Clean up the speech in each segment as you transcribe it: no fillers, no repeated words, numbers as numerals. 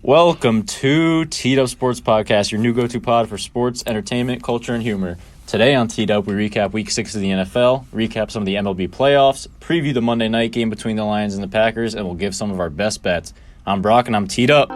Welcome to Teed Up Sports Podcast, your new go-to pod for sports, entertainment, culture, and humor. Today on Teed Up, we recap Week 6 of the NFL, recap some of the MLB playoffs, preview the Monday night game between the Lions and the Packers, and we'll give some of our best bets. I'm Brock, and I'm Teed Up.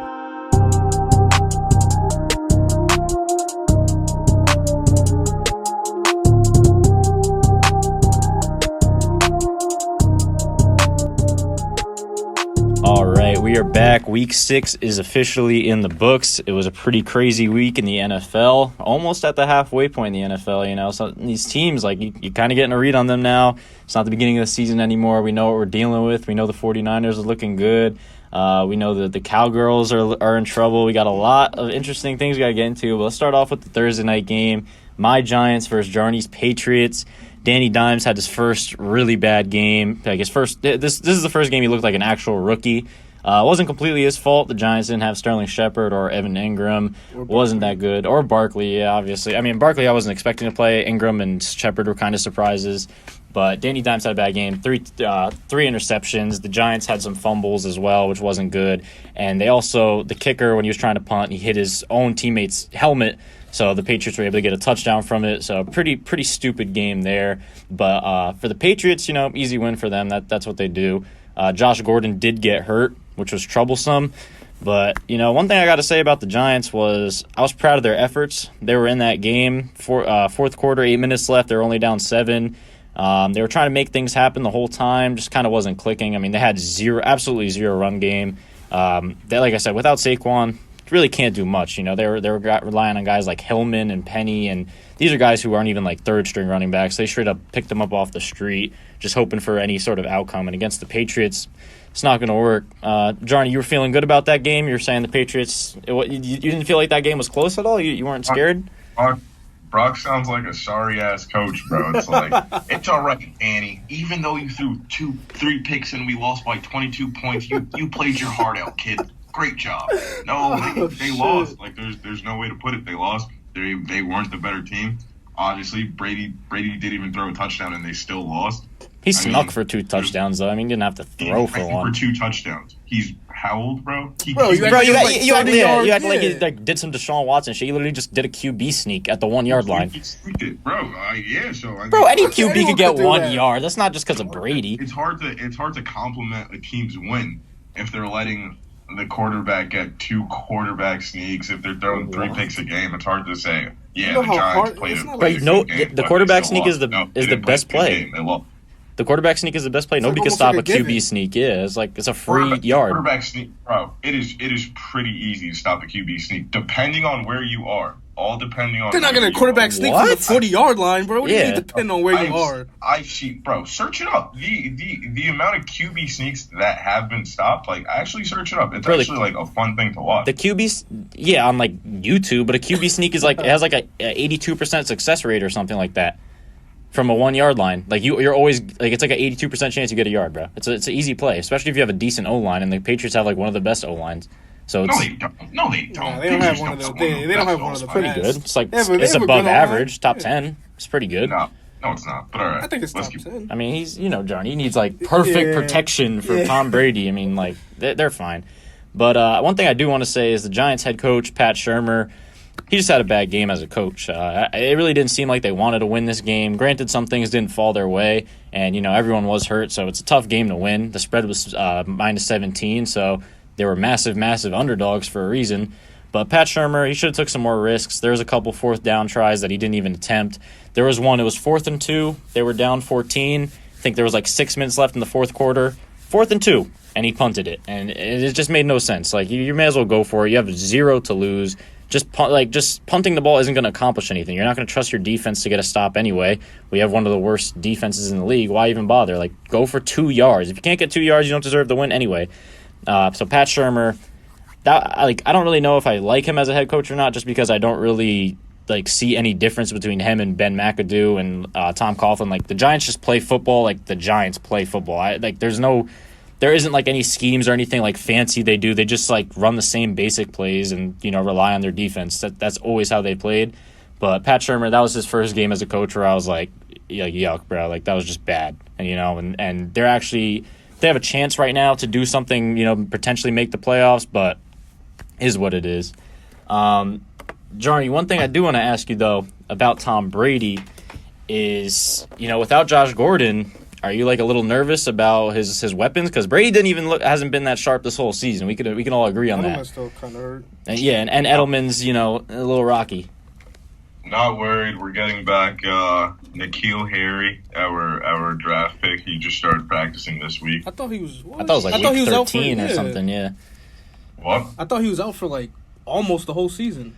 All right, we are back. Week 6 is officially in the books. It was a pretty crazy week in the NFL, almost at the halfway point in the NFL. You know, so these teams, like, you kind of getting a read on them now. It's not the beginning of the season anymore. We know what we're dealing with. We know the 49ers are looking good. We know that the Cowgirls are in trouble. We got a lot of interesting things we got to get into. But let's start off with the Thursday night game. My Giants versus Jarny's Patriots. Danny Dimes had his first really bad game. Like this is the first game he looked like an actual rookie. It wasn't completely his fault. The Giants didn't have Sterling Shepard or Evan Ingram. Wasn't that good. Or Barkley, yeah, obviously. I mean, Barkley I wasn't expecting to play. Ingram and Shepard were kind of surprises. But Danny Dimes had a bad game. Three interceptions. The Giants had some fumbles as well, which wasn't good. And the kicker, when he was trying to punt, he hit his own teammate's helmet. So the Patriots were able to get a touchdown from it. So pretty stupid game there. But for the Patriots, you know, easy win for them. That's what they do. Josh Gordon did get hurt, which was troublesome. But, you know, one thing I got to say about the Giants was I was proud of their efforts. They were in that game for fourth quarter, 8 minutes left. They were only down 7. They were trying to make things happen the whole time. Just kind of wasn't clicking. I mean, they had absolutely zero run game. Like I said, without Saquon, really can't do much. You know, they were relying on guys like Hillman and Penny, and these are guys who aren't even like third string running backs. They straight up picked them up off the street, just hoping for any sort of outcome. And against the Patriots, it's not going to work. Jarny, you were feeling good about that game. You were saying the Patriots. You didn't feel like that game was close at all. You weren't scared. Brock sounds like a sorry-ass coach, bro. It's like, it's all right, Danny. Even though you threw 2-3 picks and we lost by 22 points, you played your heart out, kid. Great job. No, they lost. Like, there's no way to put it. They lost. They weren't the better team. Obviously, Brady didn't even throw a touchdown, and they still lost. He snuck for 2 touchdowns, though. I mean, he didn't have to throw for one. For 2 touchdowns. He's how old, bro? You act like he did some Deshaun Watson shit. He literally just did a QB sneak at the 1 yard line. Bro, any QB could get 1 yard. That's not just because of Brady. It's hard to compliment a team's win if they're letting the quarterback get 2 quarterback sneaks. If they're throwing 3 picks a game, it's hard to say. Yeah, the Giants played a game. The quarterback sneak is the best play. The quarterback sneak is the best play. Nobody can stop a QB sneak. Yeah, it's a free yard. Quarterback sneak, bro. It is pretty easy to stop a QB sneak, depending on where you are. All depending on. They're not gonna quarterback sneak from the 40-yard line, bro. What do you mean depending on where you are? I see, bro. Search it up. The amount of QB sneaks that have been stopped, like actually search it up. It's actually like a fun thing to watch. The QB, on like YouTube, but a QB sneak is like it has like a 82% success rate or something like that. From a 1 yard line, like you're always like it's like an 82% chance you get a yard, bro. It's an easy play, especially if you have a decent O line, and the Patriots have like one of the best O lines. So no, they don't. They don't have one of those. They don't have one of the pretty good. It's like it's above average, top 10. It's pretty good. No, it's not. But all right, I think it's top 10. I mean, he's John. He needs like perfect protection for Tom Brady. I mean, like they're fine. But one thing I do want to say is the Giants head coach Pat Shurmur. He just had a bad game as a coach. It really didn't seem like they wanted to win this game. Granted, some things didn't fall their way, and, you know, everyone was hurt, so it's a tough game to win. The spread was minus 17, so they were massive, massive underdogs for a reason. But Pat Shurmur, he should have took some more risks. There was a couple 4th down tries that he didn't even attempt. There was one, it was 4th and 2. They were down 14. I think there was like 6 minutes left in the 4th quarter. 4th and 2, and he punted it. And it just made no sense. Like, you may as well go for it. You have 0 to lose. Just punting the ball isn't going to accomplish anything. You're not going to trust your defense to get a stop anyway. We have one of the worst defenses in the league. Why even bother? Like, go for 2 yards. If you can't get 2 yards, you don't deserve the win anyway. So Pat Shurmur, I don't really know if I like him as a head coach or not, just because I don't really see any difference between him and Ben McAdoo and Tom Coughlin. Like, the Giants just play football like the Giants play football. There isn't like any schemes or anything like fancy they do. They just like run the same basic plays and, you know, rely on their defense. That's always how they played. But Pat Shurmur, that was his first game as a coach where I was like yuck, bro. Like, that was just bad. And, you know, and they have a chance right now to do something, you know, potentially make the playoffs, but is what it is. Jarny, one thing I do want to ask you, though, about Tom Brady is, without Josh Gordon, are you, a little nervous about his weapons? Because Brady hasn't been that sharp this whole season. We can all agree on that. Edelman's still kind of hurt. And Edelman's, a little rocky. Not worried. We're getting back N'Keal Harry, our draft pick. He just started practicing this week. I thought he was. What? I thought it was week 13 or something. Yeah. What? I thought he was out for almost the whole season.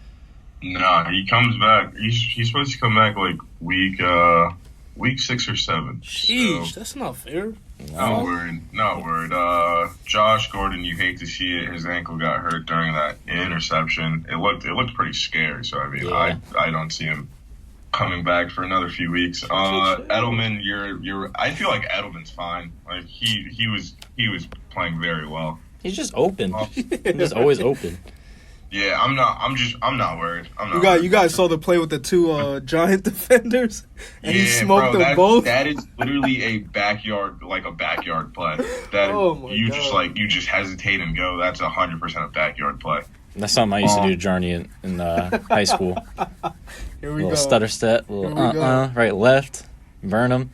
Nah, he comes back. He's supposed to come back week 6 or 7. Jeez, so, that's not fair. Not worried. Josh Gordon, you hate to see it. His ankle got hurt during that interception. It looked pretty scary. So I don't see him coming back for another few weeks. Edelman, I feel like Edelman's fine. He was playing very well. He's just open. He's just always open. Yeah, I'm not worried. You guys saw the play with the two giant defenders, and he smoked them both. That is literally a backyard play. That you just hesitate and go. That's 100% a backyard play. That's something I used to do to Jarny in high school. Here we go. Stutter step, right, left, burn him,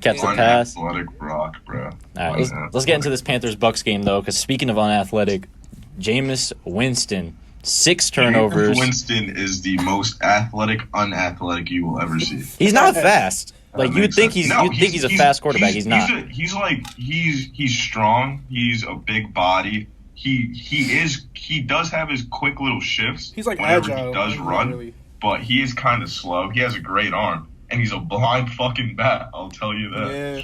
catch the pass. Unathletic rock, bro. All right, let's get into this Panthers-Bucks game, though, because speaking of unathletic, Jameis Winston, 6 turnovers. Winston is the most unathletic you will ever see. He's not fast. You would think he's a fast quarterback. He's not. He's strong. He's a big body. He does have his quick little shifts. He's whenever agile. He does run, but he is kind of slow. He has a great arm, and he's a blind fucking bat. I'll tell you that. Yeah.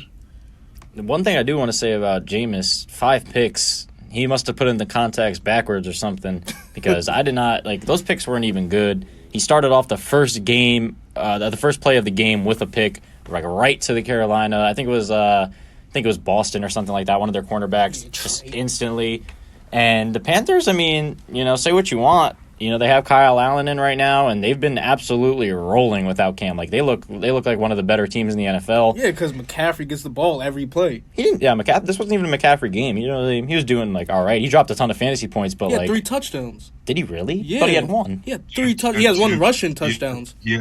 The one thing I do want to say about Jameis, 5 picks. He must have put in the contacts backwards or something, because I did not those picks weren't even good. He started off the first game, the first play of the game with a pick, right to the Carolina. I think it was Boston or something like that. One of their cornerbacks just instantly. And the Panthers, say what you want. They have Kyle Allen in right now, and they've been absolutely rolling without Cam. They look like one of the better teams in the NFL. Yeah, because McCaffrey gets the ball every play. This wasn't even a McCaffrey game. He was doing all right. He dropped a ton of fantasy points, but he had 3 touchdowns. Did he really? Yeah, but he had 1. He had 3 touchdowns. He has 1 rushing touchdowns. He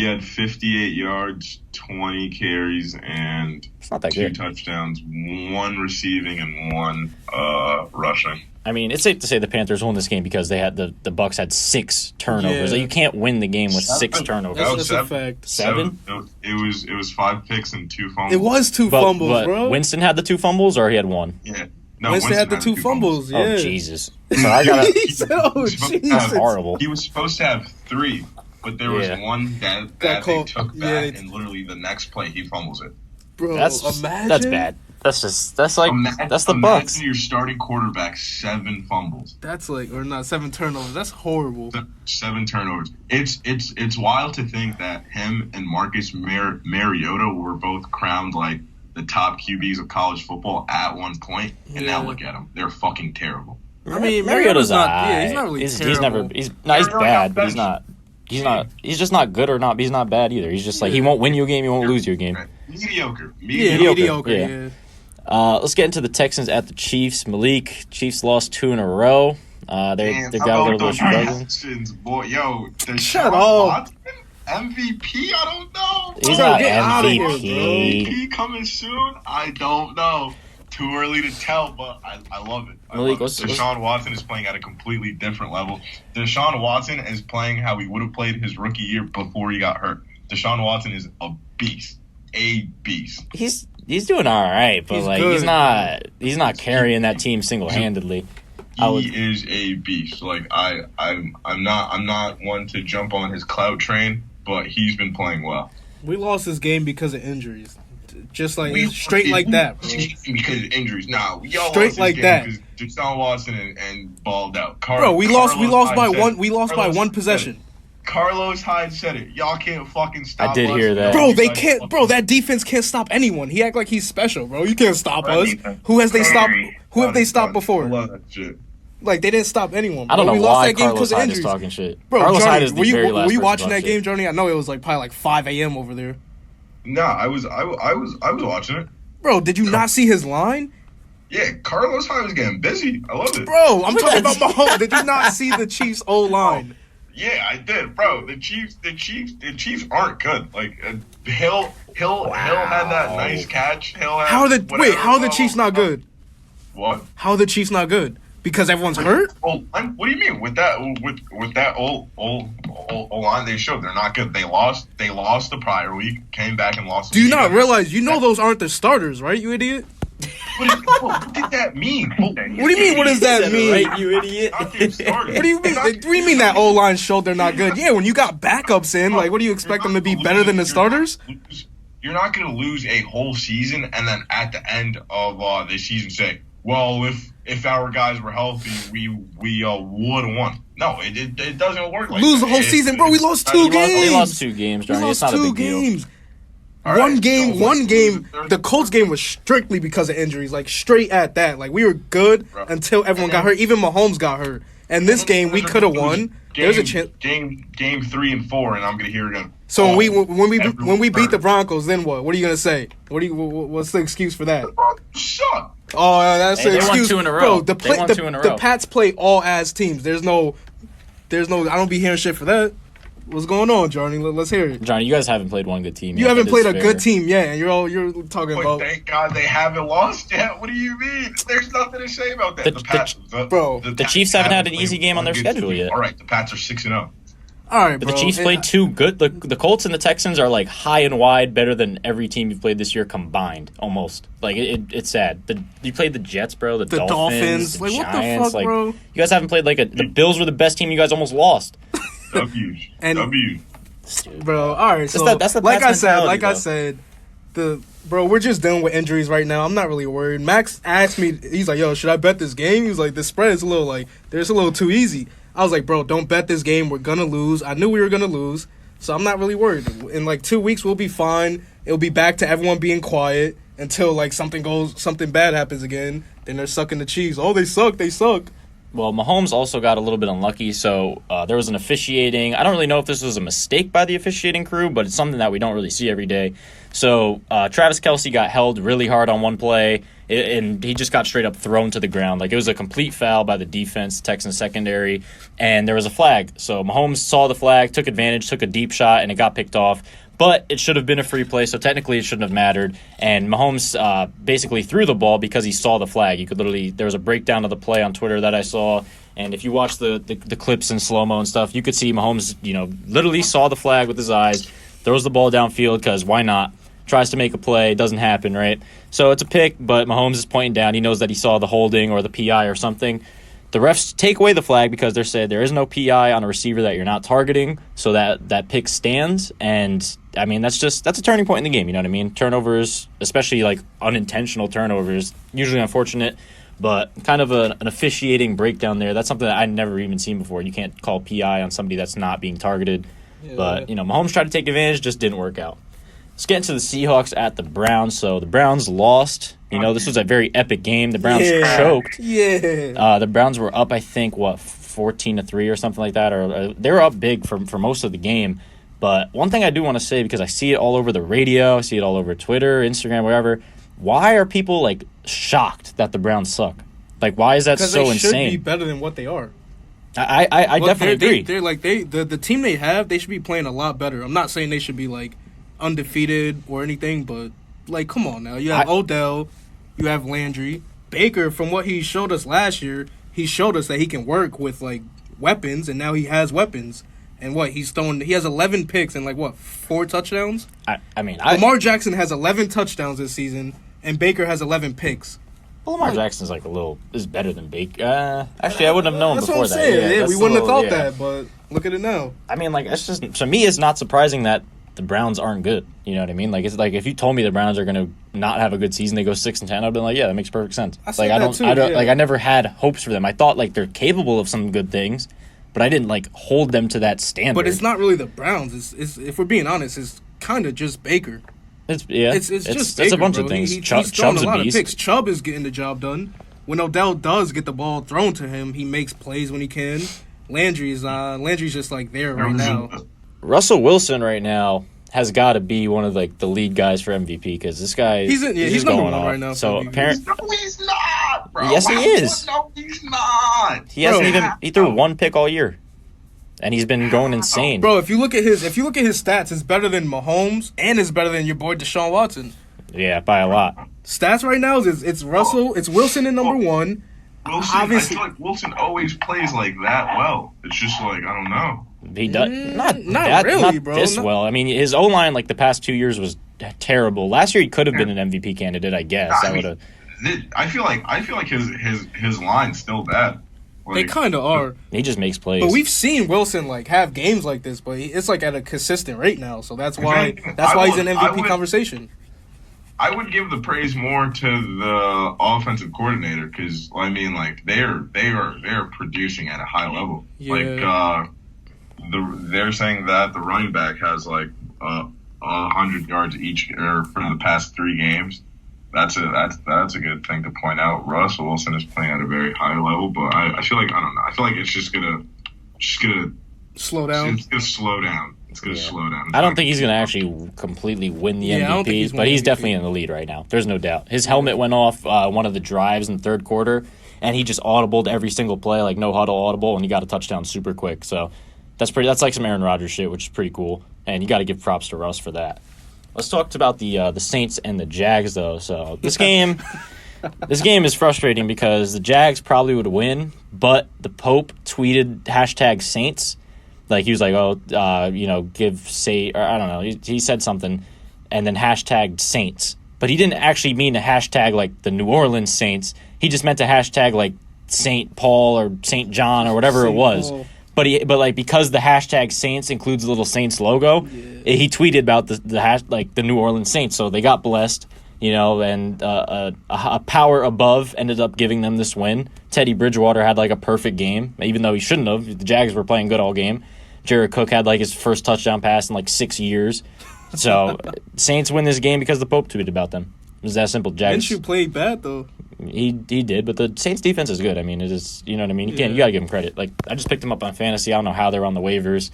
had 58 yards, 20 carries, and it's not that 2 good. touchdowns, 1 receiving and 1 rushing. It's safe to say the Panthers won this game because they had the Bucks had 6 turnovers. Yeah. You can't win the game with 6 turnovers. That's a fact. 7? It was 5 picks and 2 fumbles. It was 2 fumbles, bro. Winston had the 2 fumbles, or he had 1? Yeah. No, Winston had the 2 fumbles. Yeah. Oh Jesus! So I gotta. Jesus. Horrible. He was supposed to have 3, but there was one that they took back, and literally the next play he fumbles it. Bro, that's bad. That's the Bucks. Imagine your starting quarterback 7 fumbles. That's 7 turnovers. That's horrible. 7 turnovers. It's wild to think that him and Marcus Mariota were both crowned the top QBs of college football at one point, and now look at them. They're fucking terrible. Mariota's not. Yeah, he's not really terrible. He's bad, but he's not. He's just not good or not. But he's not bad either. He's just he won't win you a game. He won't lose you a game. Mediocre. Yeah. Let's get into the Texans at the Chiefs. Malik, Chiefs lost 2 in a row. They got a little bit of struggling. Boy, shut up. MVP? I don't know. He's not MVP. MVP coming soon? I don't know. Too early to tell, but I love it. Deshaun Watson is playing at a completely different level. Deshaun Watson is playing how he would have played his rookie year before he got hurt. Deshaun Watson is a beast. A beast. He's doing all right, but he's not carrying that team single-handedly. He is a beast. I'm not one to jump on his clout train, but he's been playing well. We lost this game because of injuries. Just straight like that, bro. Because of injuries. Nah, y'all straight lost like this that. Because Deshaun Watson and balled out. We lost by one possession. Carlos Hyde said it. Y'all can't fucking stop us. I did hear that. Bro, they can't. Bro, that defense can't stop anyone. He act like he's special, bro. You can't stop us. Who have they stopped before? I love that shit. They didn't stop anyone. Bro. I don't know we why lost that game Carlos of Hyde injuries. is talking shit. Bro, Carlos Johnny, Hyde is the very last were you person watching that shit. game, Johnny? I know it was probably 5 a.m. over there. No, I was watching it. Bro, did you not see his line? Yeah, Carlos Hyde was getting busy. I love it. Bro, I'm talking about Mahomes. Did you not see the Chiefs' O-line? Yeah, I did, bro. The Chiefs aren't good. Like Hill had that nice catch. How are the Chiefs not good? What? How are the Chiefs not good? Because everyone's hurt? What do you mean with that old line? They showed they're not good. They lost the prior week, came back and lost. Do you not realize those aren't the starters, right? You idiot. What did that mean? What do you mean? What does that mean? Right, you idiot. What do you mean? What do you mean that O-line showed they're not good? Yeah, when you got backups in, like, what do you expect them to be better than the starters? You're not going to lose a whole season and then at the end of the season say, well, if our guys were healthy, we would have won. No, it doesn't work like lose that. the whole season, bro. We lost 2 games. We lost 2 games, Johnny. It's not a big deal. One game. The Colts game was strictly because of injuries, like straight at that. Like we were good until everyone got hurt. Even Mahomes got hurt. And this game we could have won. There's a chance. Game 3 and 4, and I'm gonna hear it again. So when we beat the Broncos, then what? What are you gonna say? What's the excuse for that? Shut. Oh, that's the excuse. They won 2 in a row. Bro, the Pats play all as teams. There's no. I don't be hearing shit for that. What's going on, Johnny? Let's hear it. Johnny, you guys haven't played one good team yet. You haven't played a good team yet, and you're talking about. Thank God they haven't lost yet. What do you mean? There's nothing to say about that. The Chiefs haven't had an easy game on their schedule yet. All right, the Pats are 6-0. All right, but the Chiefs played 2 good. The Colts and the Texans are like high and wide better than every team you've played this year combined. Almost like it's sad. You played the Jets, bro. The Dolphins, the like Giants. what the fuck, bro? You guys haven't played the Bills were the best team. You guys almost lost. W. Bro, all right. So that's the like I said, we're just dealing with injuries right now. I'm not really worried. Max asked me, he's like, "Yo, should I bet this game?" He was like, "The spread is a little too easy." I was like, "Bro, don't bet this game. We're gonna lose." I knew we were gonna lose, so I'm not really worried. In like 2 weeks, we'll be fine. It'll be back to everyone being quiet until like something bad happens again. Then they're sucking the cheese. Oh, they suck. Well, Mahomes also got a little bit unlucky, so there was an officiating. I don't really know if this was a mistake by the officiating crew, but it's something that we don't really see every day. So Travis Kelce got held really hard on one play, and he just got straight up thrown to the ground. Like, it was a complete foul by the defense, Texans secondary, and there was a flag. So Mahomes saw the flag, took advantage, took a deep shot, and it got picked off. But it should have been a free play, so technically it shouldn't have mattered. And Mahomes basically threw the ball because he saw the flag. You could there was a breakdown of the play on Twitter that I saw, and if you watch the clips in slow-mo and stuff, you could see Mahomes, literally saw the flag with his eyes, throws the ball downfield because why not? Tries to make a play, doesn't happen, right? So it's a pick, but Mahomes is pointing down. He knows that he saw the holding or the PI or something. The refs take away the flag because they're saying there is no PI on a receiver that you're not targeting, so that pick stands. And I mean, that's a turning point in the game. You know what I mean? Turnovers, especially like unintentional turnovers, usually unfortunate, but kind of an officiating breakdown there. That's something that I'd never even seen before. You can't call PI on somebody that's not being targeted. Yeah. But Mahomes tried to take advantage, just didn't work out. Let's get into the Seahawks at the Browns. So the Browns lost. This was a very epic game. The Browns choked. Yeah. The Browns were up, I think, 14-3 or something like that. Or they were up big for most of the game. But one thing I do want to say, because I see it all over the radio, I see it all over Twitter, Instagram, whatever. Why are people like shocked that the Browns suck? Like, why is that so insane? Because they should be better than what they are. I definitely agree. They're like the team they have. They should be playing a lot better. I'm not saying they should be like undefeated or anything, but like, come on now. You have Odell, you have Landry, Baker. From what he showed us last year, he showed us that he can work with like weapons, and now he has weapons. And he has 11 picks and 4 touchdowns. Lamar Jackson has 11 touchdowns this season, and Baker has 11 picks. Well, Lamar Jackson's is better than Baker. Actually, I wouldn't have known before that. Yeah, we wouldn't have thought that, but look at it now. I mean, it's just, to me, it's not surprising that the Browns aren't good. You know what I mean? It's like if you told me the Browns are going to not have a good season, they go 6-10, I'd been like, yeah, that makes perfect sense. I never had hopes for them. I thought they're capable of some good things, but I didn't hold them to that standard. But it's not really the Browns. It's if we're being honest, it's kind of just Baker. It's just Baker, a bunch of things. He's throwing a lot of picks. Chubb is getting the job done. When Odell does get the ball thrown to him, he makes plays when he can. Landry's just there right now. Russell Wilson right now has got to be one of the lead guys for MVP because this guy he's number one right now. So apparently, no, he's not. bro. Yes, he is. No, he's not. He hasn't even. He threw one pick all year, and he's been going insane. Bro, if you look at his stats, it's better than Mahomes and it's better than your boy Deshaun Watson. Yeah, by a lot. Stats right now is it's Russell, it's Wilson in number one. Wilson, Obviously, I feel like Wilson always plays like that well. It's just like, I don't know. He does not really, not bro. this well. I mean, his O line like the past 2 years was terrible. Last year he could have been an MVP candidate, I guess. I feel like his line's still bad. Like, they kind of are. He just makes plays. But we've seen Wilson like have games like this, but it's like at a consistent rate now. So that's why he's in MVP conversation. I would give the praise more to the offensive coordinator because I mean, like they are producing at a high level. Yeah. Like they're saying that the running back has like 100 yards each for the past 3 games. That's a good thing to point out. Russell Wilson is playing at a very high level, but I feel like I don't know. I feel like it's just gonna slow down. It's gonna slow down. It's gonna slow down. I don't think he's going to actually completely win the MVP, but he's definitely in the lead right now. There's no doubt. His helmet went off one of the drives in the third quarter, and he just audibled every single play, like no huddle audible, and he got a touchdown super quick. So that's like some Aaron Rodgers shit, which is pretty cool, and you got to give props to Russ for that. Let's talk about the Saints and the Jags, though. So this game is frustrating because the Jags probably would win, but the Pope tweeted #Saints. Like, he was like, I don't know. He said something, and then # Saints. But he didn't actually mean to hashtag, like, the New Orleans Saints. He just meant to hashtag, like, St. Paul or St. John or whatever it was. Paul. But because the #Saints includes the little Saints logo, he tweeted about the New Orleans Saints. So they got blessed, and a power above ended up giving them this win. Teddy Bridgewater had like a perfect game, even though he shouldn't have. The Jags were playing good all game. Jared Cook had like his first touchdown pass in like 6 years. So Saints win this game because the Pope tweeted about them. It was that simple. Jags. Minshew played bad though. He did, but the Saints defense is good. I mean, it is, you know what I mean? You got to give him credit. Like, I just picked him up on fantasy. I don't know how they're on the waivers.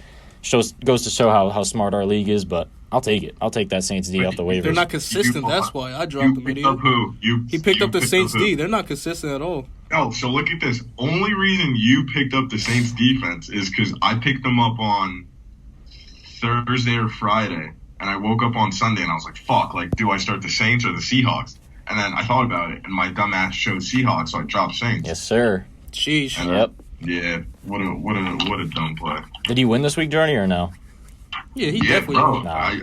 Goes to show how smart our league is, but I'll take it. I'll take that Saints D off the waivers. They're not consistent. That's why I dropped them. Picked up who? He picked up the Saints D. They're not consistent at all. Oh, so look at this. Only reason you picked up the Saints defense is because I picked them up on Thursday or Friday, and I woke up on Sunday and I was like, "Fuck! Like, do I start the Saints or the Seahawks?" And then I thought about it, and my dumbass showed Seahawks, so I dropped Saints. Yes, sir. Sheesh. And, yep. Yeah. What a dumb play. Did he win this week, Journey, or no? Yeah, he definitely. Bro. Nah.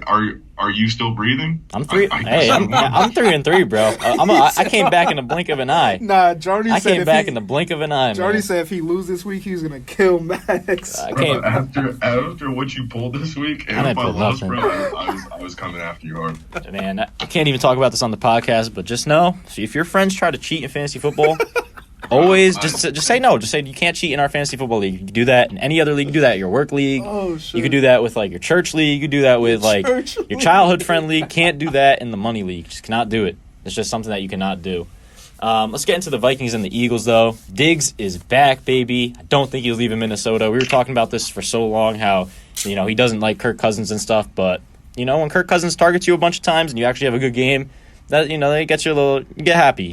Are you still breathing? I'm 3-3, bro. I came back in the blink of an eye. Nah, Journey said came back in the blink of an eye. Journey said if he loses this week, he's gonna kill Max. Bro, after what you pulled this week, and if I lost, bro, I was coming after you hard. Man, I can't even talk about this on the podcast, but just know, if your friends try to cheat in fantasy football, always just say no. Just say you can't cheat in our fantasy football league. You can do that in any other league. You can do that at your work league. Oh, shit. You can do that with like your church league. You can do that with like your childhood friend league. Can't do that in the money league. Just cannot do it. It's just something that you cannot do. Let's get into the Vikings and the Eagles, though. Diggs is back, baby. I don't think he's leaving Minnesota. We were talking about this for so long, how he doesn't like Kirk Cousins and stuff. But when Kirk Cousins targets you a bunch of times and you actually have a good game, that it gets you you get happy.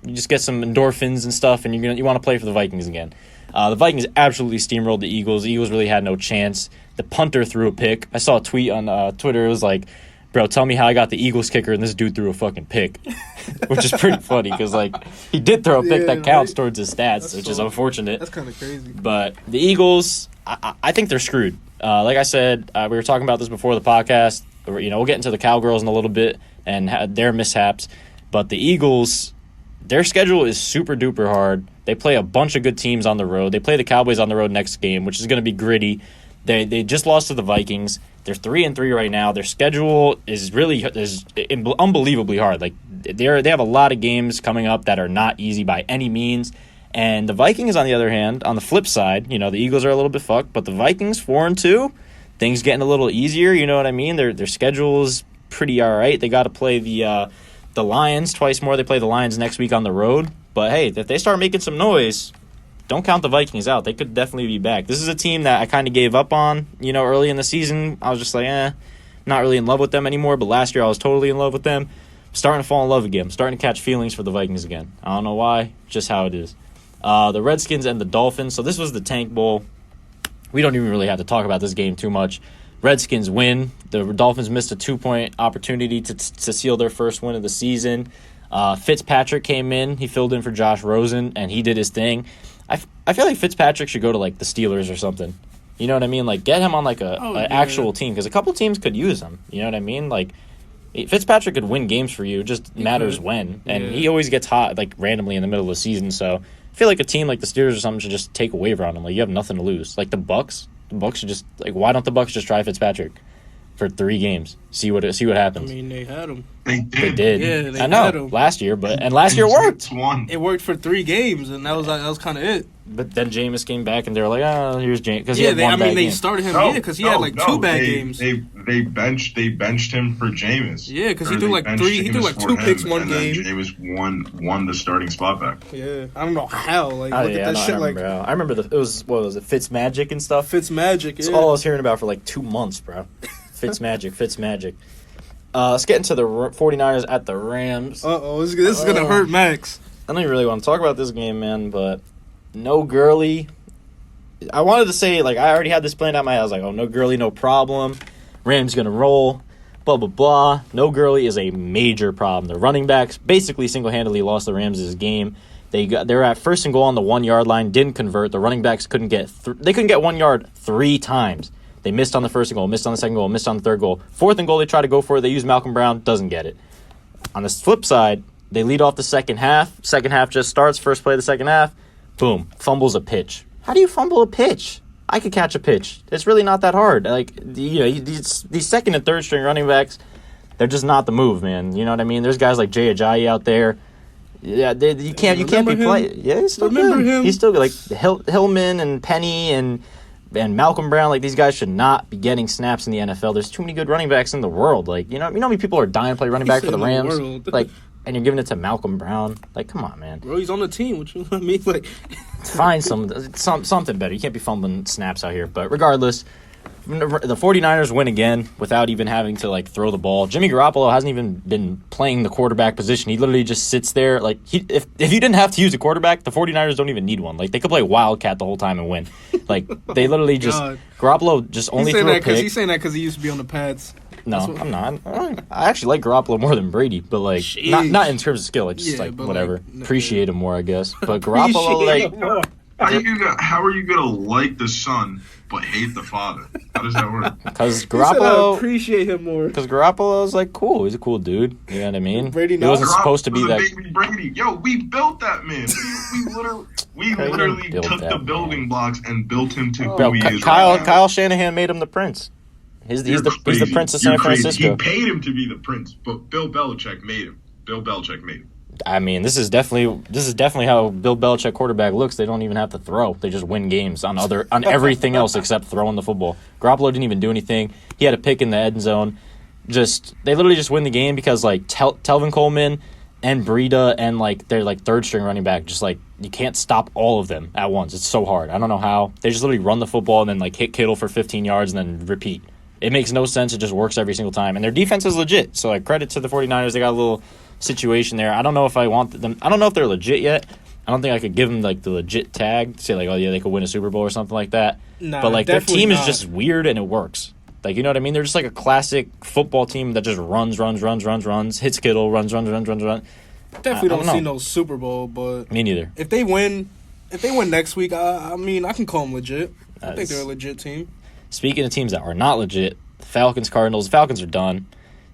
You just get some endorphins and stuff, and you want to play for the Vikings again. The Vikings absolutely steamrolled the Eagles. The Eagles really had no chance. The punter threw a pick. I saw a tweet on Twitter. It was like, bro, tell me how I got the Eagles kicker and this dude threw a fucking pick, which is pretty funny because he did throw a pick that counts towards his stats, which is unfortunate. That's kind of crazy. But the Eagles, I think they're screwed. Like I said, we were talking about this before the podcast. We'll get into the Cowgirls in a little bit and their mishaps. But the Eagles, their schedule is super duper hard. They play a bunch of good teams on the road. They play the Cowboys on the road next game, which is going to be gritty. They just lost to the Vikings. They're 3-3 right now. Their schedule is unbelievably hard. Like they have a lot of games coming up that are not easy by any means. And the Vikings, on the other hand, on the flip side, the Eagles are a little bit fucked, but the Vikings 4-2, things getting a little easier. You know what I mean? Their schedule is pretty all right. They got to play the Lions twice more. They play the Lions next week on the road. But hey, if they start making some noise, don't count the Vikings out. They could definitely be back. This is a team that I kind of gave up on, early in the season. I was just like, not really in love with them anymore. But last year I was totally in love with them. starting to fall in love again. I'm starting to catch feelings for the Vikings again. I don't know why, just how it is. The Redskins and the Dolphins. So this was the Tank Bowl. We don't even really have to talk about this game too much. Redskins win. The Dolphins missed a 2-point opportunity to seal their first win of the season. Fitzpatrick came in. He filled in for Josh Rosen, and he did his thing. I feel like Fitzpatrick should go to, like, the Steelers or something. You know what I mean? Like, get him on, like, an actual team, because a couple teams could use him. You know what I mean? Like, Fitzpatrick could win games for you. It just matters when. And he always gets hot, like, randomly in the middle of the season. So I feel like a team like the Steelers or something should just take a waiver on him. Like, you have nothing to lose. Like, the Bucks should just, like, why don't the Bucks just try Fitzpatrick for 3 games? See what happens. I mean, they had him. They did. Yeah, they I know. had him. Last year, and last year it worked. It worked for 3 games, and that was kind of it. But then Jameis came back, and they were like, here's Jameis. Because they started him, because he had like 2 bad games. They benched him for Jameis. Yeah, because he threw like 2 picks one game. Jameis won the starting spot back. Yeah, I don't know how. Like, I remember it was Fitzmagic and stuff. Fitzmagic, yeah. That's all I was hearing about for like 2 months, bro. Fitzmagic. Let's get into the 49ers at the Rams. This is going to hurt Max. I don't even really want to talk about this game, man, but no Gurley. I wanted to say, like, I already had this planned out in my head. I was like, no Gurley, no problem. Rams going to roll, blah, blah, blah. No Gurley is a major problem. The running backs basically single-handedly lost the Rams' game. They were at first and goal on the 1-yard line, didn't convert. The running backs couldn't get 1 yard 3 times. They missed on the first goal, missed on the second goal, missed on the third goal. 4th and goal, they try to go for it. They use Malcolm Brown, doesn't get it. On the flip side, they lead off the second half. Second half just starts, first play of the second half. Boom, fumbles a pitch. How do you fumble a pitch? I could catch a pitch. It's really not that hard. Like, these second and third string running backs, they're just not the move, man. You know what I mean? There's guys like Jay Ajayi out there. Yeah, you can't be playing. Yeah, he's still good. Him? He's still good. Like Hillman and Penny and Malcolm Brown, like, these guys should not be getting snaps in the NFL. There's too many good running backs in the world. Like, you know how many people are dying to play running back for the Rams? Like, and you're giving it to Malcolm Brown. Like, come on, man. Bro, he's on the team. What you mean? Like, find something better. You can't be fumbling snaps out here. But regardless, the 49ers win again without even having to, like, throw the ball. Jimmy Garoppolo hasn't even been playing the quarterback position. He literally just sits there. Like, if you didn't have to use a quarterback, the 49ers don't even need one. Like, they could play Wildcat the whole time and win. Like, they literally just Garoppolo just only threw a pick. He's saying that because he used to be on the pads. No, I'm not. I actually like Garoppolo more than Brady, but, like, not in terms of skill. Like, just, whatever. Like, Appreciate him more, I guess. But Garoppolo, like... How are you gonna like the son but hate the father? How does that work? Because Garoppolo, appreciate him more. Because Garoppolo's like cool. He's a cool dude. You know what I mean? Brady, he wasn't supposed to be that. Baby Brady. Yo, we built that man. We literally took the building blocks and built him to who he is. Kyle Shanahan made him the prince. He's the prince of San Francisco. He paid him to be the prince, but Bill Belichick made him. I mean, this is definitely how Bill Belichick quarterback looks. They don't even have to throw; they just win games on everything else except throwing the football. Garoppolo didn't even do anything. He had a pick in the end zone. They literally just win the game because, like, Telvin Coleman and Breida and, like, their, like, third string running back, just, like, you can't stop all of them at once. It's so hard. I don't know how. They just literally run the football and then, like, hit Kittle for 15 yards and then repeat. It makes no sense. It just works every single time, and their defense is legit. So, like, credit to the 49ers. They got a little situation there. I don't know if I want them. I don't know if they're legit yet. I don't think I could give them, like, the legit tag to say, like, oh yeah, they could win a Super Bowl or something like that. Nah, but, like, their team not. is just weird and it works. Like, you know what I mean? They're just like a classic football team that just runs, hits Kittle, runs. Definitely don't see no Super Bowl, but me neither. If they win next week, I mean, I can call them legit. I think they're a legit team. Speaking of teams that are not legit, the Falcons, Cardinals. The Falcons are done.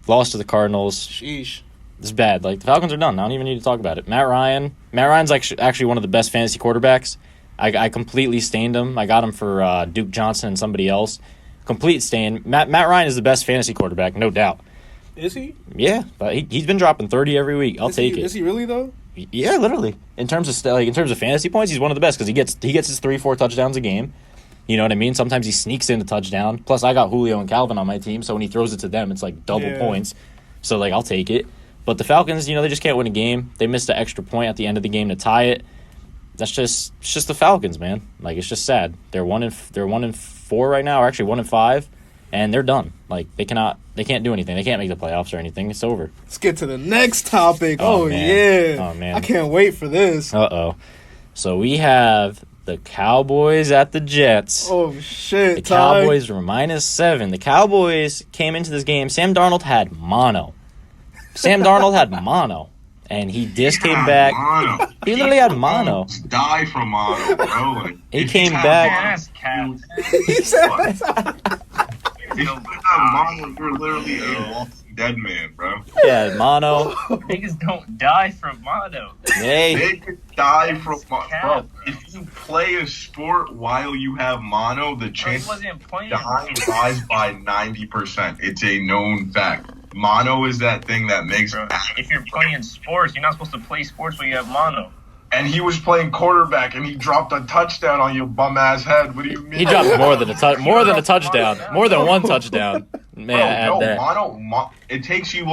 Lost to the Cardinals. Sheesh. It's bad. Like, the Falcons are done. I don't even need to talk about it. Matt Ryan's actually one of the best fantasy quarterbacks. I completely stained him. I got him for Duke Johnson and somebody else. Complete stain. Matt Ryan is the best fantasy quarterback, no doubt. Is he? Yeah, but he's been dropping 30 every week. I'll take it. Is he really though? Yeah, literally. In terms of fantasy points, he's one of the best because he gets his 3-4 touchdowns a game. You know what I mean? Sometimes he sneaks in a touchdown. Plus, I got Julio and Calvin on my team, so when he throws it to them, it's like double points. So, like, I'll take it. But the Falcons, they just can't win a game. They missed an extra point at the end of the game to tie it. It's just the Falcons, man. Like, it's just sad. They're 1-4 right now, or actually 1-5. and they're done. Like, they can't do anything. They can't make the playoffs or anything. It's over. Let's get to the next topic. Oh, man. Yeah. Oh, man. I can't wait for this. Uh-oh. So we have the Cowboys at the Jets. Oh, shit, The Ty. Cowboys were -7. The Cowboys came into this game. Sam Darnold had mono. And he just came back. Mono. He literally had mono. Die from mono, bro. Like, He if came you have back- mono, That's cap. If you have mono, you're literally a walking dead man, bro. Yeah, mono. Niggas don't die from mono. Hey, They could die from mono. cap, Bro, bro. if you play a sport while you have mono, the Bro, he chance wasn't playing. dying rise by 90%. It's a known fact. Mono is that thing that makes. Bro, if you're playing sports, you're not supposed to play sports when you have mono. And he was playing quarterback, and he dropped a touchdown on your bum ass head. What do you mean? he dropped more than a touchdown. More than one touchdown. Man, Bro, add no, that. it takes you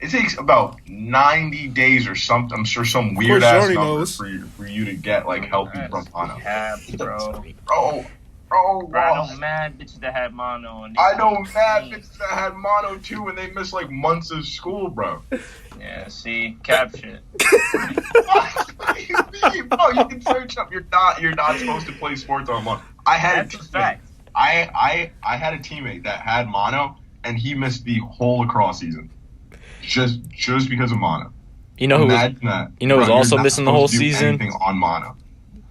it takes about 90 days or something. I'm sure some course, weird ass Johnny number knows. for you to get healthy That's from mono. cap, bro. Bro, Bro, I wow. know mad bitches that had mono. And they I know played mad teams. bitches that had mono too, and they missed months of school, bro. Yeah, see, cap shit. What do you mean, bro? You can search up. You're not supposed to play sports on mono. I had That's a fact. I had a teammate that had mono, and he missed the whole lacrosse season, just because of mono. You know who was, Imagine that. you know who's Bro, you're also not missing the whole supposed to do season? anything on mono.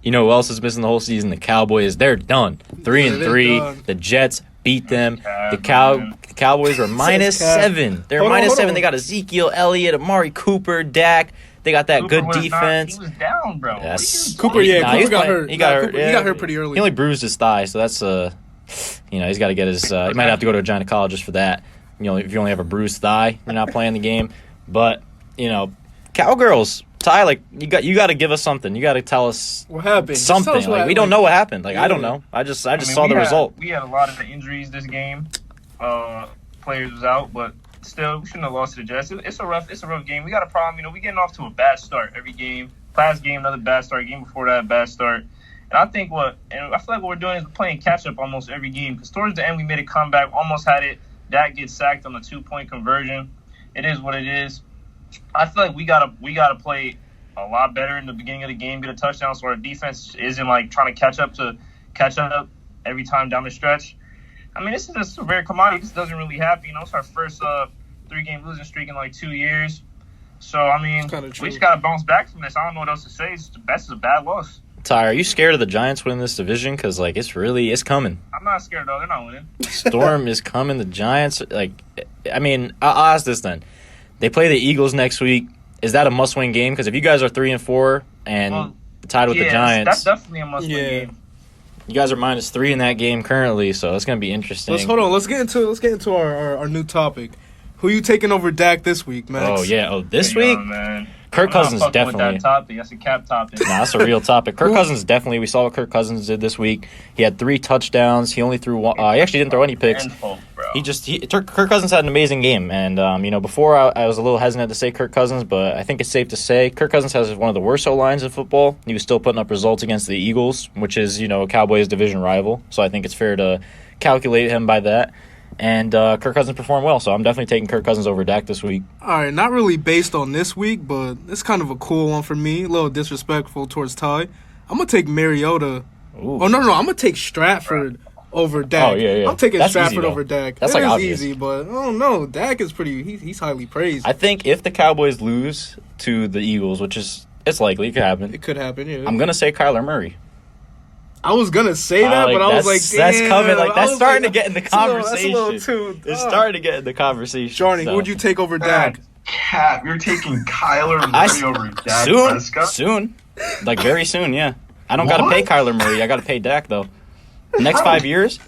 you know who else is missing the whole season? The Cowboys. They're done. 3-3. done. The Jets beat them. The Man. Cowboys were -7. They're Hold on, hold -7. on. They got Ezekiel Elliott, Amari Cooper, Dak. They got that Cooper good was defense. He was down, bro. Yes. Cooper, yeah, Nah, Cooper he's got playing- hurt. he got Nah, hurt, Cooper, yeah. he got hurt pretty early. He only bruised his thigh, so that's he's got to get his. He might have to go to a gynecologist for that. If you only have a bruised thigh, you're not playing the game. But Cowgirls, Ty, you got to give us something. You got to tell us What happened? Just something. tell us what We don't know what happened. I Yeah. don't know. I just I mean, saw the we had- result. We had a lot of injuries this game. Players was out, but still, we shouldn't have lost to the Jets. It's a rough game. We got a problem. We getting off to a bad start every game. Last game, another bad start. Game before that, bad start. And I feel like what we're doing is we're playing catch up almost every game. Because towards the end, we made a comeback, almost had it. Dak gets sacked on the 2-point conversion. It is what it is. I feel like we gotta play a lot better in the beginning of the game, get a touchdown, so our defense isn't trying to catch up every time down the stretch. I mean, this is a rare commodity. This doesn't really happen. It's our first 3-game losing streak in 2 years. So I mean, It's kinda true. we just gotta bounce back from this. I don't know what else to say. It's a bad loss. Ty, are you scared of the Giants winning this division? Because it's coming. I'm not scared though. They're not winning. Storm is coming. The Giants, I'll ask this then. They play the Eagles next week. Is that a must-win game? Because if you guys are 3-4 and Well, tied with the Giants, That's definitely a must-win Yeah. game. you guys are -3 in that game currently, so it's going to be interesting. Hold on. Let's get into our new topic. Who you taking over Dak this week, Max? Oh, yeah. This Come week, on, man. Kirk I'm not Cousins fucking definitely. With that topic. That's a cap topic. Nah, that's a real topic. Kirk Cousins definitely. We saw what Kirk Cousins did this week. He had 3 touchdowns. He only threw one. He actually didn't throw any picks. Info, bro. Kirk Cousins had an amazing game, and before I was a little hesitant to say Kirk Cousins, but I think it's safe to say Kirk Cousins has one of the worst O-lines in football. He was still putting up results against the Eagles, which is a Cowboys division rival. So I think it's fair to calculate him by that. And Kirk Cousins performed well, so I'm definitely taking Kirk Cousins over Dak this week. All right, not really based on this week, but it's kind of a cool one for me. A little disrespectful towards Ty. I'm gonna take Mariota. Ooh. Oh no, I'm gonna take Stratford over Dak. Oh, yeah. I'm taking That's Stratford easy, though. over Dak. That's, It is obvious. easy, but oh no, Dak is pretty. He's highly praised. I think if the Cowboys lose to the Eagles, which is it's likely, it could happen, It could happen. Yeah, I'm gonna say Kyler Murray. I was gonna say that, but I was like, that's damn. coming. I That's was starting like, to get in the that's a little- conversation. That's a little too. It's starting to get in the conversation. Johnny, so. who would you take over Dak? Cap, you're taking Kyler I- Murray over Dak Prescott? Soon, very soon. Yeah, I don't got to What? pay Kyler Murray. I got to pay Dak though. The next 5 years.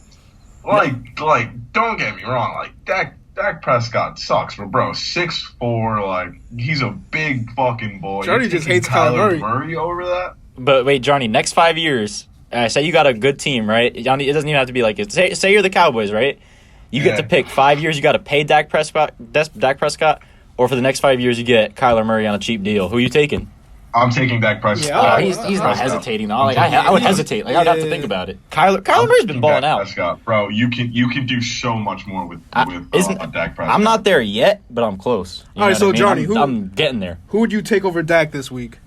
Don't get me wrong. Dak Prescott sucks, but bro, 6'4", he's a big fucking boy. Johnny You're just taking hates Kyler Murray. Murray over that? But wait, Johnny, next 5 years. Say you got a good team, right? Johnny, it doesn't even have to be like it. Say you're the Cowboys, right? You get Yeah. to pick 5 years. You got to pay Dak Prescott, or for the next 5 years, you get Kyler Murray on a cheap deal. Who are you taking? I'm taking Dak Prescott. Yeah, Oh, he's not hesitating though. Like I would hesitate. Like I would have to think about it. Kyler Murray's been balling out. Prescott, bro, you can do so much more with Dak Prescott. I'm not there yet, but I'm close. You All right, know so what I mean? Johnny, I'm getting there. Who would you take over Dak this week?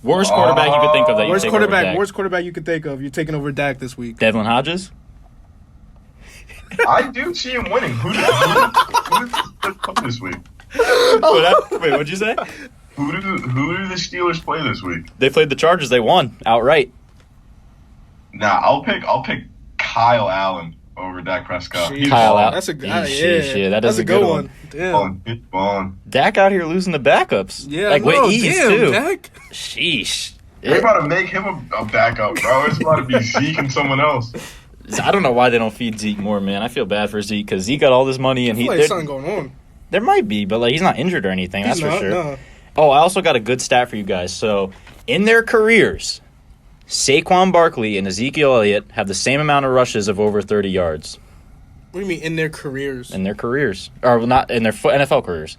Worst quarterback you could think of that you Worst take over quarterback. Dak. Worst quarterback you could think of. You're taking over Dak this week. Devlin Hodges. I do see him winning. Who did the play this week? Wait, what'd you say? Who do the Steelers play this week? They played the Chargers. They won outright. Nah, I'll pick Kyle Allen over Dak Prescott. Sheesh. Kyle Allen. That's a good. Yeah, that that's is a a good good one. Damn. He's balling. Dak out here losing the backups. Yeah. like with ease damn, too. Dak. Sheesh. They're about to make him a backup, bro. It's about to be Zeke and someone else. I don't know why they don't feed Zeke more, man. I feel bad for Zeke because Zeke got all this money and I feel like something going on. there might be, but like he's not injured or anything. He's That's for not, sure. no. Oh, I also got a good stat for you guys. So, in their careers, Saquon Barkley and Ezekiel Elliott have the same amount of rushes of over 30 yards. What do you mean in their careers? In their careers. Or not in their NFL careers.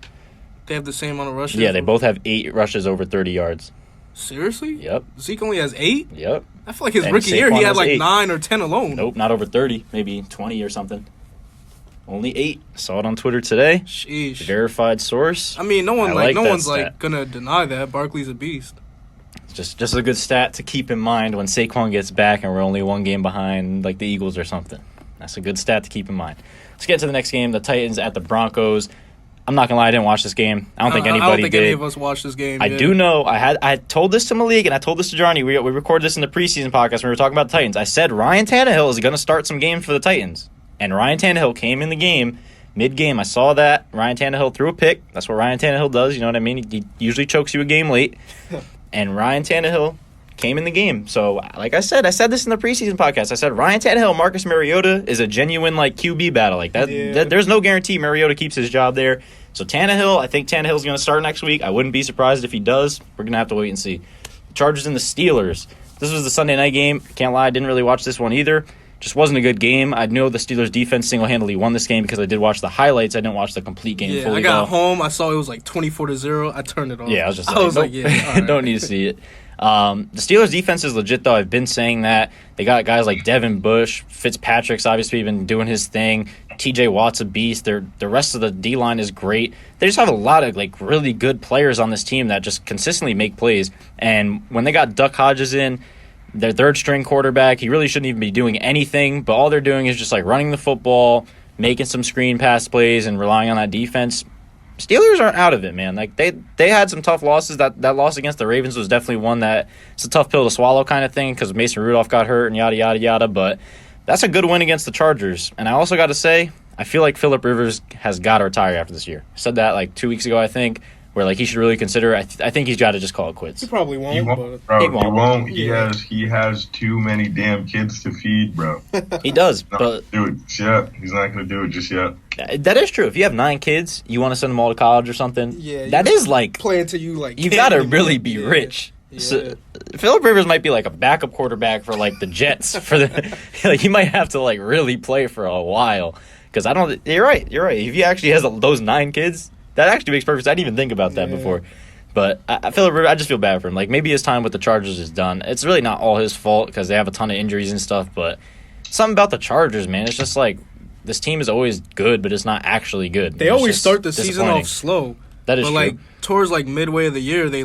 They have the same amount of rushes? Yeah, they both have 8 rushes over 30 yards. Seriously? Yep. Zeke only has 8? Yep. I feel like his And rookie year Saquon he had has like 8. 9 or 10 alone. Nope, not over 30. Maybe 20 or something. Only 8. Saw it on Twitter today. Sheesh. Verified source. I mean, no one's that like gonna deny that Barkley's a beast. Just a good stat to keep in mind when Saquon gets back and we're only 1 game behind like the Eagles or something. That's a good stat to keep in mind. Let's get to the next game. The Titans at the Broncos. I'm not gonna lie, I didn't watch this game. I don't think anybody did. Any of us watched this game. I yeah. do know. I told this to Malik and I told this to Johnny. We recorded this in the preseason podcast when we were talking about the Titans. I said Ryan Tannehill is gonna start some games for the Titans, and Ryan Tannehill came in the game. Mid-game, I saw that. Ryan Tannehill threw a pick. That's what Ryan Tannehill does. You know what I mean? He usually chokes you a game late. And Ryan Tannehill came in the game. So, like I said this in the preseason podcast. I said Ryan Tannehill, Marcus Mariota is a genuine like QB battle. Like that, Yeah. there's no guarantee Mariota keeps his job there. So Tannehill, I think Tannehill's going to start next week. I wouldn't be surprised if he does. We're going to have to wait and see. The Chargers and the Steelers. This was the Sunday night game. Can't lie, I didn't really watch this one either. Just wasn't a good game. I know the Steelers defense single-handedly won this game because I did watch the highlights. I didn't watch the complete game Yeah, fully. I got though. home. I saw it was like 24-0. I turned it off. Yeah, I was just I was nope. like, yeah, all right. Don't need to see it. The Steelers defense is legit though. I've been saying that. They got guys like Devin Bush, Fitzpatrick's obviously been doing his thing. TJ Watt's a beast. The rest of the D line is great. They just have a lot of like really good players on this team that just consistently make plays. And when they got Duck Hodges in, their third string quarterback, he really shouldn't even be doing anything, but all they're doing is just like running the football, making some screen pass plays and relying on that defense. Steelers aren't out of it, man. Like they had some tough losses. That loss against the Ravens was definitely one that it's a tough pill to swallow kind of thing because Mason Rudolph got hurt and yada yada yada. But that's a good win against the Chargers. And I also got to say, I feel like Phillip Rivers has got to retire after this year. I said that like 2 weeks ago, I think, where like he should really consider. I think he's got to just call it quits. He probably won't. He but won't, bro. He He won't. won't. Yeah. He has too many damn kids to feed, bro. He does, Not but do it just yet. He's not gonna do it just yet. that is true. If you have 9 kids, you want to send them all to college or something. Yeah, that is like play until you like. you can't got to anymore. really be Yeah. rich. Yeah. So, Phillip Rivers might be like a backup quarterback for like the Jets for the. Like, he might have to like really play for a while because I don't. You're right. If he actually has those 9 kids, that actually makes perfect sense. I didn't even think about that Yeah. before. But I just feel bad for him. Like maybe his time with the Chargers is done. It's really not all his fault because they have a ton of injuries and stuff. But something about the Chargers, man, it's just like this team is always good, but it's not actually good. They It's always just start the season disappointing. off slow. That is but true. like towards like midway of the year, they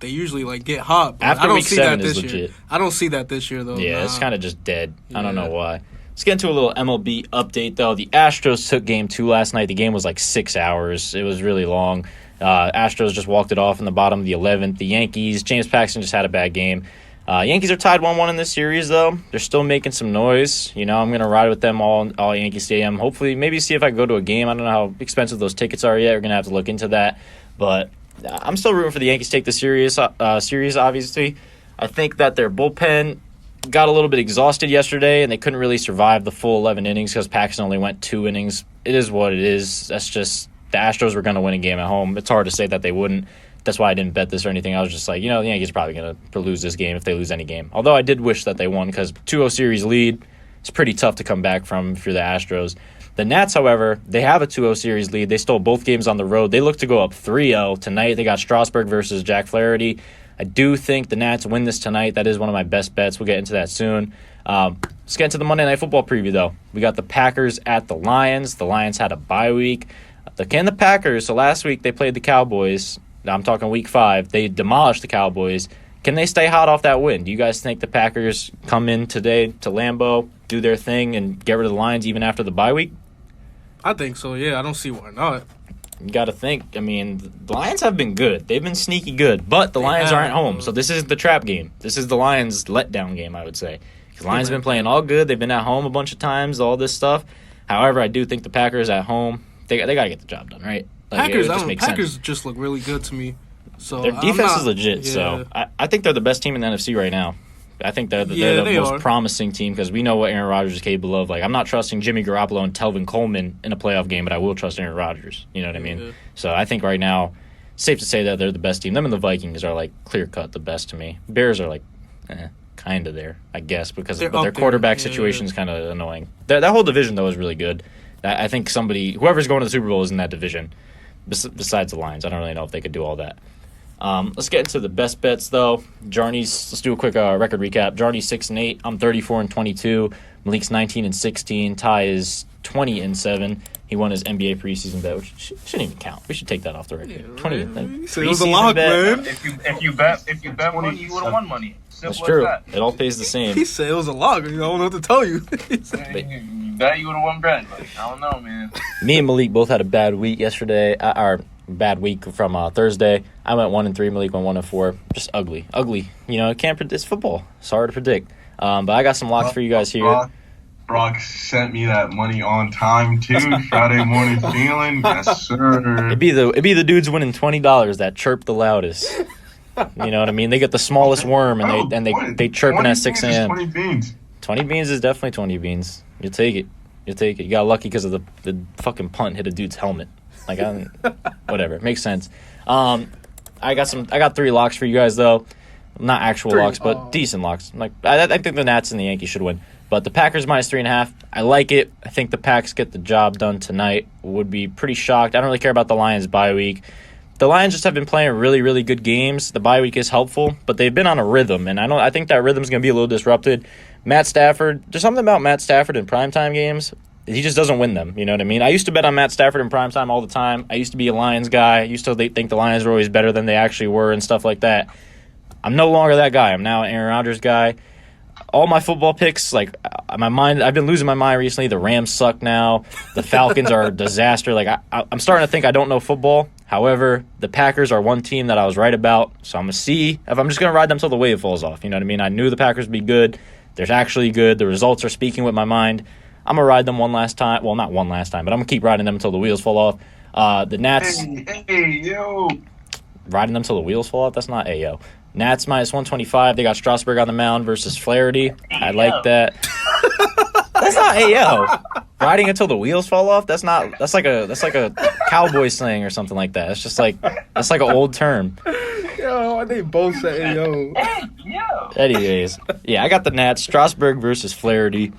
usually like get hot. But After I don't week see 7 that is this year. legit. I don't see that this year though. Yeah, Nah. it's kind of just dead. I don't know Yeah. why. Let's get into a little MLB update, though. The Astros took Game 2 last night. The game was like 6 hours. It was really long. Astros just walked it off in the bottom of the 11th. The Yankees, James Paxton just had a bad game. Yankees are tied 1-1 in this series, though. They're still making some noise. You know, I'm going to ride with them all Yankee Stadium. Hopefully, maybe see if I can go to a game. I don't know how expensive those tickets are yet. We're going to have to look into that. But I'm still rooting for the Yankees to take the series, obviously. I think that their bullpen got a little bit exhausted yesterday, and they couldn't really survive the full 11 innings because Paxton only went 2 innings. It is what it is. That's just the Astros were going to win a game at home. It's hard to say that they wouldn't. That's why I didn't bet this or anything. I was just like, the Yankees are probably going to lose this game if they lose any game. Although I did wish that they won because 2-0 series lead, it's pretty tough to come back from if you're the Astros. The Nats, however, they have a 2-0 series lead. They stole both games on the road. They look to go up 3-0 tonight. They got Strasburg versus Jack Flaherty. I do think the Nats win this tonight. That is one of my best bets. We'll get into that soon. Let's get into the Monday Night Football preview, though. We got the Packers at the Lions. The Lions had a bye week. The Packers, so last week they played the Cowboys. Now I'm talking week 5. They demolished the Cowboys. Can they stay hot off that win? Do you guys think the Packers come in today to Lambeau, do their thing, and get rid of the Lions even after the bye week? I think so, yeah. I don't see why not. You got to think. I mean, the Lions have been good. They've been sneaky good, but the Lions aren't home, so this isn't the trap game. This is the Lions' letdown game, I would say. Because Lions have been playing all good. They've been at home a bunch of times, all this stuff. However, I do think the Packers at home, they got to get the job done, right? Like, Packers just look really good to me. So their defense is legit, so I think they're the best team in the NFC right now. I think they're the most promising team because we know what Aaron Rodgers is capable of. Like, I'm not trusting Jimmy Garoppolo and Telvin Coleman in a playoff game, but I will trust Aaron Rodgers. You know what I mean? So I think right now, safe to say that they're the best team. Them and the Vikings are, like, clear-cut the best to me. Bears are, like, kind of there, I guess, because their quarterback situation is kind of annoying. That whole division, though, is really good. I think whoever's going to the Super Bowl is in that division, besides the Lions. I don't really know if they could do all that. Let's get into the best bets, though. Let's do a quick record recap. Jarny's 6-8. I'm 34-22. Malik's 19-16. Ty is 20-7. He won his NBA preseason bet, which shouldn't even count. We should take that off the record. 20. It was a lock, man. If you bet money, you would have won money. That's true. It all pays the same. He said it was a lock. I don't know what to tell you. You bet you would have won bread. Like, I don't know, man. Me and Malik both had a bad week yesterday. Bad week from Thursday. I went 1-3. Malik went 1-4. Just ugly. You know, it's football. It's hard to predict. But I got some locks for you guys here. Brock sent me that money on time too. Friday morning feeling, yes sir. It'd be the dudes winning $20 that chirp the loudest. You know what I mean? They get the smallest worm and they chirping at 6 a.m. 20 beans. 20 beans is definitely 20 beans. You take it. You got lucky because of the fucking punt hit a dude's helmet. Like, whatever. It makes sense. I got 3 locks for you guys, though. Not actual locks, but decent locks. Like, I think the Nats and the Yankees should win. But the Packers minus 3.5, I like it. I think the Packs get the job done tonight. Would be pretty shocked. I don't really care about the Lions' bye week. The Lions just have been playing really, really good games. The bye week is helpful, but they've been on a rhythm, and I think that rhythm's going to be a little disrupted. Matt Stafford, there's something about Matt Stafford in primetime games. He just doesn't win them, you know what I mean? I used to bet on Matt Stafford in primetime all the time. I used to be a Lions guy. I used to think the Lions were always better than they actually were and stuff like that. I'm no longer that guy. I'm now an Aaron Rodgers guy. All my football picks, like, I've been losing my mind recently. The Rams suck now. The Falcons are a disaster. Like, I'm starting to think I don't know football. However, the Packers are one team that I was right about, so I'm going to see if I'm just going to ride them until the wave falls off. You know what I mean? I knew the Packers would be good. They're actually good. The results are speaking with my mind. I'm going to ride them one last time. Well, not one last time, but I'm going to keep riding them until the wheels fall off. The Nats. Hey, yo. Riding them until the wheels fall off? That's not Ayo. Nats minus 125. They got Strasburg on the mound versus Flaherty. I like that. That's not Ayo. Riding until the wheels fall off? That's like a cowboy slang or something like that. It's just like that's like an old term. Yo, they both say Ayo. Anyways, yeah, I got the Nats. Strasburg versus Flaherty.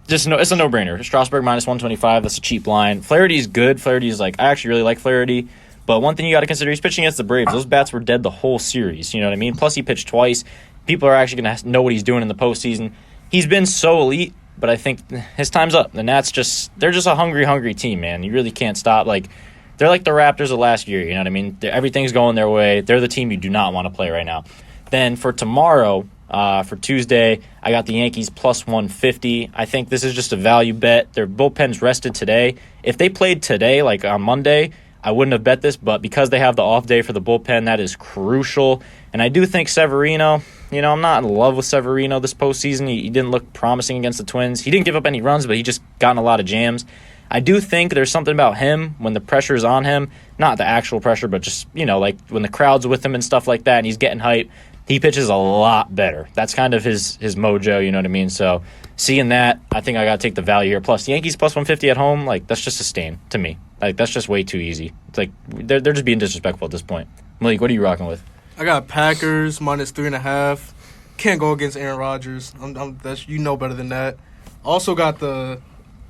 It's a no-brainer. Strasburg minus 125. That's a cheap line. Flaherty's good. Flaherty's I actually really like Flaherty. But one thing you got to consider, he's pitching against the Braves. Those bats were dead the whole series. You know what I mean? Plus, he pitched twice. People are actually going to know what he's doing in the postseason. He's been so elite, but I think his time's up. The Nats they're just a hungry team, man. You really can't stop. Like, they're like the Raptors of last year. You know what I mean? Everything's going their way. They're the team you do not want to play right now. Then for tomorrow, for Tuesday, I got the Yankees plus 150. I think this is just a value bet. Their bullpen's rested today. If they played today, like on Monday, I wouldn't have bet this, but because they have the off day for the bullpen, that is crucial. And I do think Severino, I'm not in love with Severino this postseason. He didn't look promising against the Twins. He didn't give up any runs, but he just got in a lot of jams. I do think there's something about him when the pressure is on him, not the actual pressure, but just, like when the crowd's with him and stuff like that and he's getting hype, he pitches a lot better. That's kind of his mojo, you know what I mean? So seeing that, I think I got to take the value here. Plus, the Yankees plus 150 at home, that's just a stain to me. That's just way too easy. It's like they're just being disrespectful at this point. Malik, what are you rocking with? I got Packers minus 3.5. Can't go against Aaron Rodgers. You know better than that. Also got the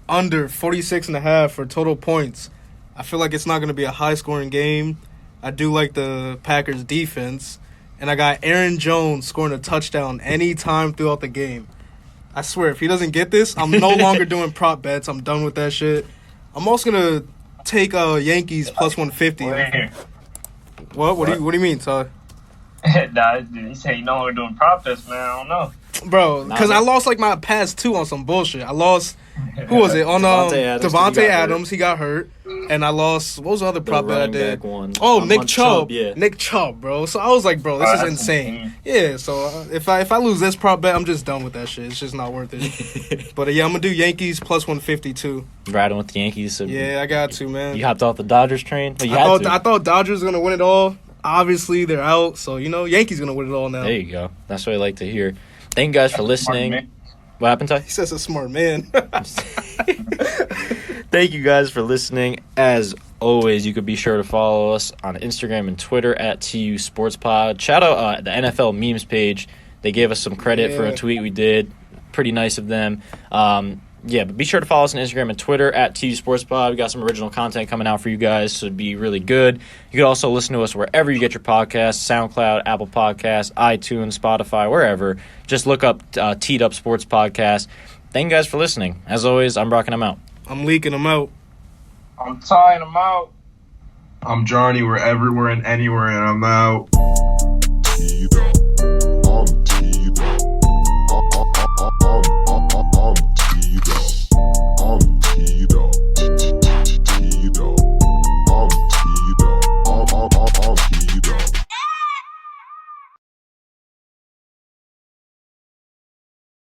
under 46.5 for total points. I feel like it's not going to be a high-scoring game. I do like the Packers' defense. and I got Aaron Jones scoring a touchdown anytime throughout the game. I swear, if he doesn't get this, I'm no longer doing prop bets. I'm done with that shit. I'm also gonna take Yankees plus 150. What? What do you mean, Todd? Nah, he said he no longer doing prop bets, man. I don't know. Bro, because I lost like my past 2 on some bullshit. I lost, who was it? On Devontae Adams, he got hurt. And I lost, what was the other prop bet I did? Oh, Nick Chubb. Yeah. Nick Chubb, bro. So I was like, bro, this is insane. Yeah, so if I lose this prop bet, I'm just done with that shit. It's just not worth it. But yeah, I'm going to do Yankees plus 150 too. Riding with the Yankees. So yeah, I got to, man. You hopped off the Dodgers train? I thought Dodgers were going to win it all. Obviously, they're out. So, Yankees going to win it all now. There you go. That's what I like to hear. Thank you guys for listening. What happened, Ty? He says a smart man. Thank you guys for listening. As always, you could be sure to follow us on Instagram and Twitter at TU Sports Pod. Shout out the NFL memes page. They gave us some credit for a tweet we did. Pretty nice of them. But be sure to follow us on Instagram and Twitter at TU Sports Pod. We got some original content coming out for you guys, so it'd be really good. You could also listen to us wherever you get your podcasts, SoundCloud, Apple Podcasts, iTunes, Spotify, wherever. Just look up Teed Up Sports Podcast. Thank you guys for listening. As always, I'm Brock and I'm out. I'm leaking them out. I'm tying them out. I'm Johnny. We're everywhere and anywhere, and I'm out.